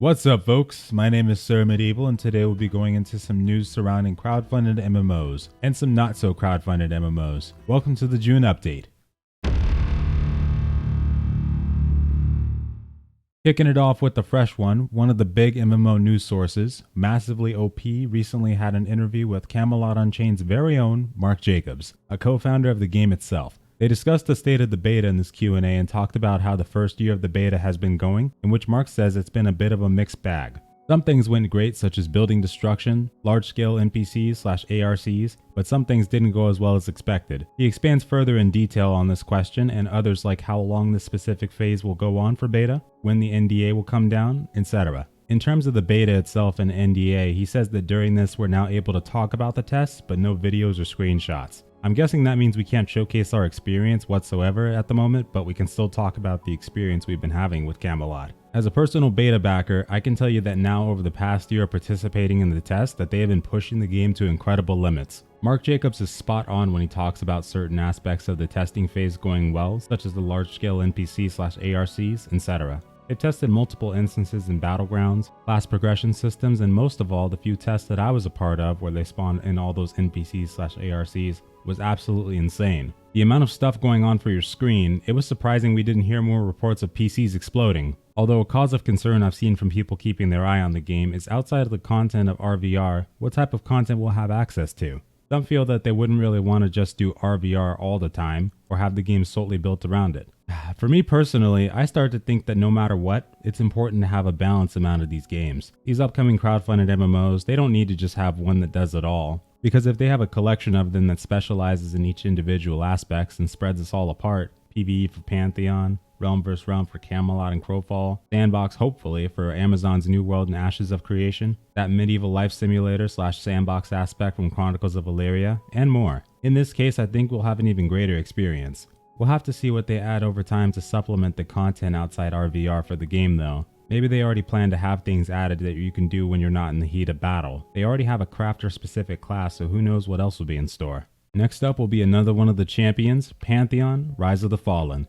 What's up, folks? My name is Sir Medieval, and today we'll be going into some news surrounding crowdfunded MMOs and some not so crowdfunded MMOs. Welcome to the June update. Kicking it off with the fresh one of the big MMO news sources, Massively OP, recently had an interview with Camelot Unchained's very own Mark Jacobs, a co-founder of the game itself. They discussed the state of the beta in this Q&A and talked about how the first year of the beta has been going, in which Mark says it's been a bit of a mixed bag. Some things went great, such as building destruction, large-scale NPCs/ARCs, but some things didn't go as well as expected. He expands further in detail on this question and others, like how long this specific phase will go on for beta, when the NDA will come down, etc. In terms of the beta itself and NDA, he says that during this we're now able to talk about the tests, but no videos or screenshots. I'm guessing that means we can't showcase our experience whatsoever at the moment, but we can still talk about the experience we've been having with Camelot. As a personal beta backer, I can tell you that now over the past year of participating in the test that they have been pushing the game to incredible limits. Mark Jacobs is spot on when he talks about certain aspects of the testing phase going well, such as the large-scale NPCs/ARCs, etc. They've tested multiple instances in battlegrounds, class progression systems, and most of all, the few tests that I was a part of where they spawned in all those NPCs/ARCs was absolutely insane. The amount of stuff going on for your screen, it was surprising we didn't hear more reports of PCs exploding. Although a cause of concern I've seen from people keeping their eye on the game is outside of the content of RVR, what type of content we'll have access to. Some feel that they wouldn't really want to just do RVR all the time, or have the game solely built around it. For me personally, I start to think that no matter what, it's important to have a balanced amount of these games. These upcoming crowdfunded MMOs, they don't need to just have one that does it all. Because if they have a collection of them that specializes in each individual aspects and spreads us all apart, PvE for Pantheon, Realm vs. Realm for Camelot and Crowfall, Sandbox hopefully for Amazon's New World and Ashes of Creation, that medieval life simulator/sandbox aspect from Chronicles of Elyria, and more. In this case, I think we'll have an even greater experience. We'll have to see what they add over time to supplement the content outside RVR for the game though. Maybe they already plan to have things added that you can do when you're not in the heat of battle. They already have a crafter specific class, so who knows what else will be in store. Next up will be another one of the champions, Pantheon, Rise of the Fallen.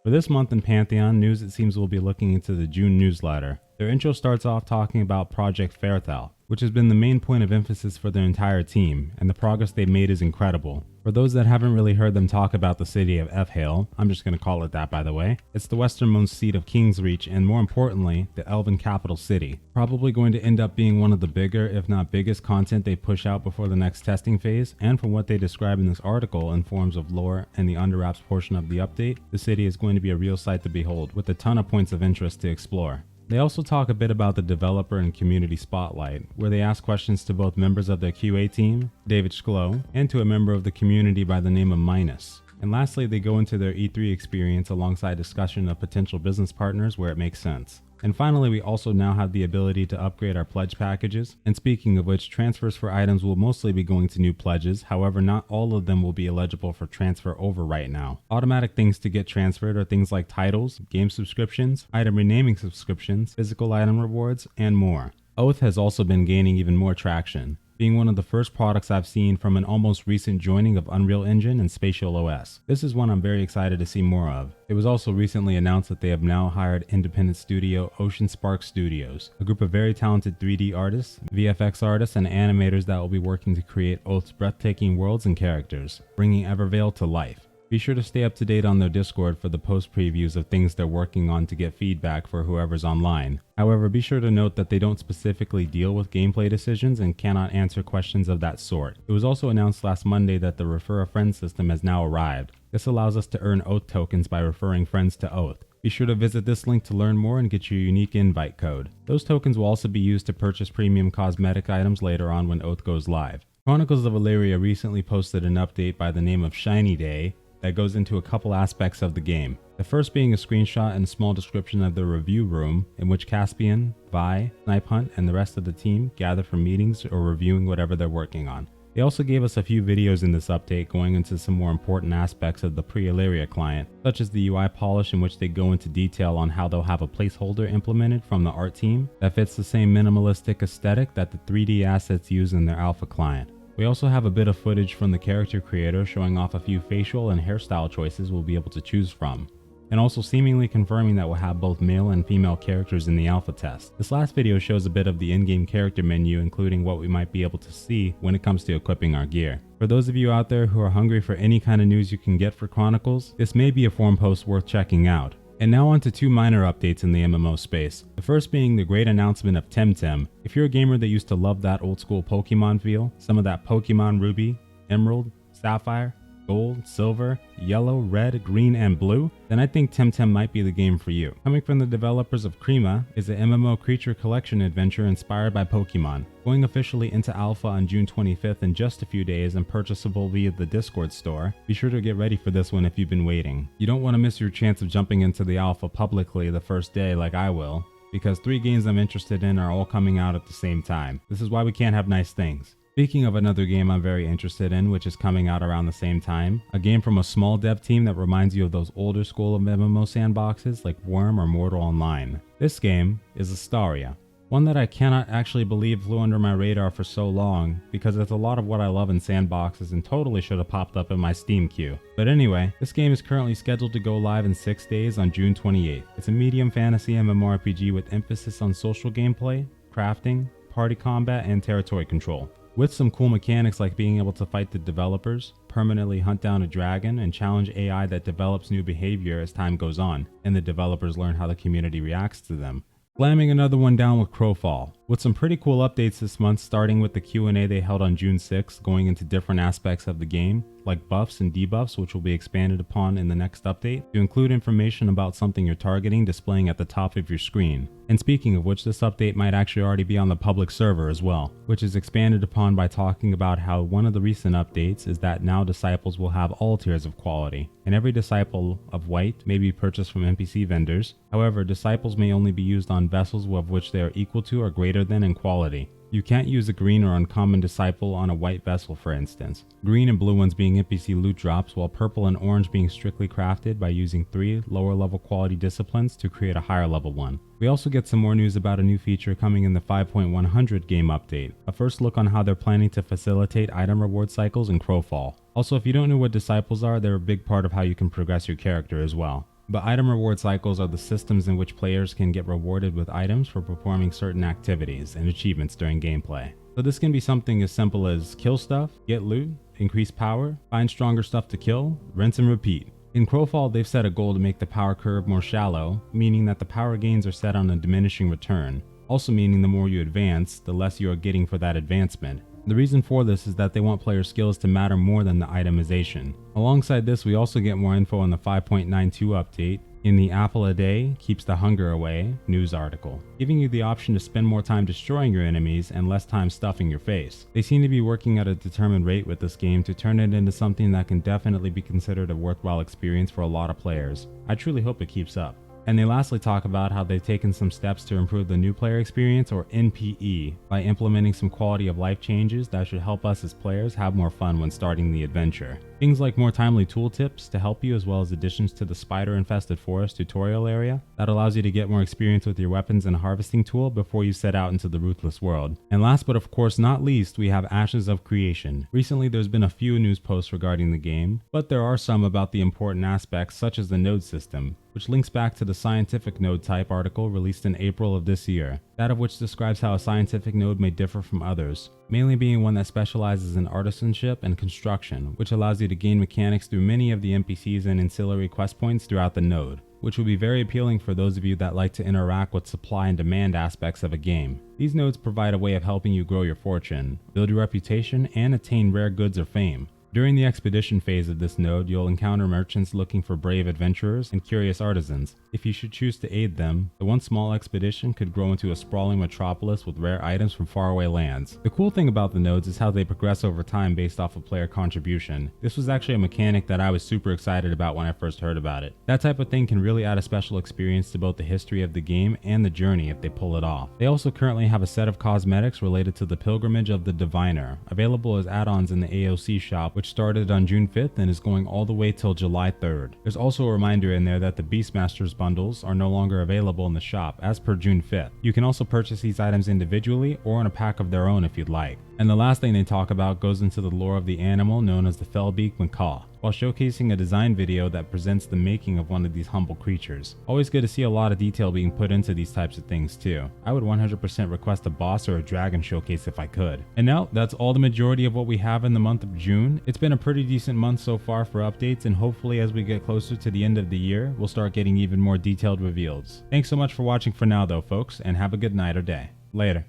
For this month in Pantheon news, it seems we'll be looking into the June newsletter. Their intro starts off talking about Project Referral, which has been the main point of emphasis for their entire team, and the progress they've made is incredible. For those that haven't really heard them talk about the city of F-Hale, I'm just going to call it that by the way, it's the westernmost seat of Kingsreach and more importantly, the elven capital city. Probably going to end up being one of the bigger, if not biggest content they push out before the next testing phase, and from what they describe in this article in forms of lore and the under wraps portion of the update, the city is going to be a real sight to behold with a ton of points of interest to explore. They also talk a bit about the developer and community spotlight, where they ask questions to both members of their QA team, David Schlo, and to a member of the community by the name of Minus. And lastly, they go into their E3 experience alongside discussion of potential business partners where it makes sense. And finally, we also now have the ability to upgrade our pledge packages. And speaking of which, transfers for items will mostly be going to new pledges. However, not all of them will be eligible for transfer over right now. Automatic things to get transferred are things like titles, game subscriptions, item renaming subscriptions, physical item rewards, and more. Oath has also been gaining even more traction, being one of the first products I've seen from an almost recent joining of Unreal Engine and Spatial OS. This is one I'm very excited to see more of. It was also recently announced that they have now hired independent studio Ocean Spark Studios, a group of very talented 3D artists, VFX artists, and animators that will be working to create Oath's breathtaking worlds and characters, bringing Evervale to life. Be sure to stay up to date on their Discord for the post previews of things they're working on to get feedback for whoever's online. However, be sure to note that they don't specifically deal with gameplay decisions and cannot answer questions of that sort. It was also announced last Monday that the Refer a Friend system has now arrived. This allows us to earn Oath tokens by referring friends to Oath. Be sure to visit this link to learn more and get your unique invite code. Those tokens will also be used to purchase premium cosmetic items later on when Oath goes live. Chronicles of Elyria recently posted an update by the name of Shiny Day that goes into a couple aspects of the game. The first being a screenshot and a small description of the review room in which Caspian, Vi, Snipe Hunt, and the rest of the team gather for meetings or reviewing whatever they're working on. They also gave us a few videos in this update going into some more important aspects of the pre-Elyria client, such as the UI polish in which they go into detail on how they'll have a placeholder implemented from the art team that fits the same minimalistic aesthetic that the 3D assets use in their alpha client. We also have a bit of footage from the character creator showing off a few facial and hairstyle choices we'll be able to choose from. and also seemingly confirming that we'll have both male and female characters in the alpha test. This last video shows a bit of the in-game character menu, including what we might be able to see when it comes to equipping our gear. For those of you out there who are hungry for any kind of news you can get for Chronicles, this may be a forum post worth checking out. And now on to two minor updates in the MMO space. The first being the great announcement of Temtem. If you're a gamer that used to love that old school Pokemon feel, some of that Pokemon Ruby, Emerald, Sapphire, Gold, Silver, Yellow, Red, Green, and Blue, then I think Temtem might be the game for you. Coming from the developers of Crema is an MMO creature collection adventure inspired by Pokemon. Going officially into alpha on June 25th in just a few days and purchasable via the Discord store, be sure to get ready for this one if you've been waiting. You don't want to miss your chance of jumping into the alpha publicly the first day like I will, because 3 games I'm interested in are all coming out at the same time. This is why we can't have nice things. Speaking of another game I'm very interested in, which is coming out around the same time, a game from a small dev team that reminds you of those older school of MMO sandboxes like Worm or Mortal Online. This game is Astaria, one that I cannot actually believe flew under my radar for so long, because it's a lot of what I love in sandboxes and totally should have popped up in my Steam queue. But anyway, this game is currently scheduled to go live in 6 days on June 28th. It's a medium fantasy MMORPG with emphasis on social gameplay, crafting, party combat, and territory control, with some cool mechanics like being able to fight the developers, permanently hunt down a dragon, and challenge AI that develops new behavior as time goes on, and the developers learn how the community reacts to them. Slamming another one down with Crowfall, with some pretty cool updates this month, starting with the Q&A they held on June 6th, going into different aspects of the game, like buffs and debuffs, which will be expanded upon in the next update, to include information about something you're targeting displaying at the top of your screen. And speaking of which, this update might actually already be on the public server as well, which is expanded upon by talking about how one of the recent updates is that now disciples will have all tiers of quality, and every disciple of white may be purchased from NPC vendors. However, disciples may only be used on vessels of which they are equal to or greater than in quality. You can't use a green or uncommon disciple on a white vessel, for instance. Green and blue ones being NPC loot drops, while purple and orange being strictly crafted by using 3 lower level quality disciplines to create a higher level one. We also get some more news about a new feature coming in the 5.100 game update. A first look on how they're planning to facilitate item reward cycles in Crowfall. Also, if you don't know what disciples are, they're a big part of how you can progress your character as well. But item reward cycles are the systems in which players can get rewarded with items for performing certain activities and achievements during gameplay. So this can be something as simple as kill stuff, get loot, increase power, find stronger stuff to kill, rinse and repeat. In Crowfall, they've set a goal to make the power curve more shallow, meaning that the power gains are set on a diminishing return, also meaning the more you advance, the less you are getting for that advancement. The reason for this is that they want player skills to matter more than the itemization. Alongside this, we also get more info on the 5.92 update in the Apple a Day Keeps the Hunger Away news article, giving you the option to spend more time destroying your enemies and less time stuffing your face. They seem to be working at a determined rate with this game to turn it into something that can definitely be considered a worthwhile experience for a lot of players. I truly hope it keeps up. And they lastly talk about how they've taken some steps to improve the new player experience, or NPE, by implementing some quality of life changes that should help us as players have more fun when starting the adventure. Things like more timely tooltips to help you, as well as additions to the spider-infested forest tutorial area that allows you to get more experience with your weapons and harvesting tool before you set out into the ruthless world. And last but of course not least, we have Ashes of Creation. Recently there's been a few news posts regarding the game, but there are some about the important aspects such as the node system, which links back to the scientific node type article released in April of this year, that of which describes how a scientific node may differ from others, mainly being one that specializes in artisanship and construction, which allows you to gain mechanics through many of the NPCs and ancillary quest points throughout the node, which will be very appealing for those of you that like to interact with supply and demand aspects of a game. These nodes provide a way of helping you grow your fortune, build your reputation, and attain rare goods or fame. During the expedition phase of this node, you'll encounter merchants looking for brave adventurers and curious artisans. If you should choose to aid them, the one small expedition could grow into a sprawling metropolis with rare items from faraway lands. The cool thing about the nodes is how they progress over time based off of player contribution. This was actually a mechanic that I was super excited about when I first heard about it. That type of thing can really add a special experience to both the history of the game and the journey if they pull it off. They also currently have a set of cosmetics related to the Pilgrimage of the Diviner, available as add-ons in the AOC shop, which started on June 5th and is going all the way till July 3rd. There's also a reminder in there that the Beastmasters bundles are no longer available in the shop as per June 5th. You can also purchase these items individually or in a pack of their own if you'd like. And the last thing they talk about goes into the lore of the animal known as the fell-beaked macaw, while showcasing a design video that presents the making of one of these humble creatures. Always good to see a lot of detail being put into these types of things too. I would 100% request a boss or a dragon showcase if I could. And now, that's all the majority of what we have in the month of June. It's been a pretty decent month so far for updates, and hopefully as we get closer to the end of the year, we'll start getting even more detailed reveals. Thanks so much for watching for now though, folks, and have a good night or day. Later.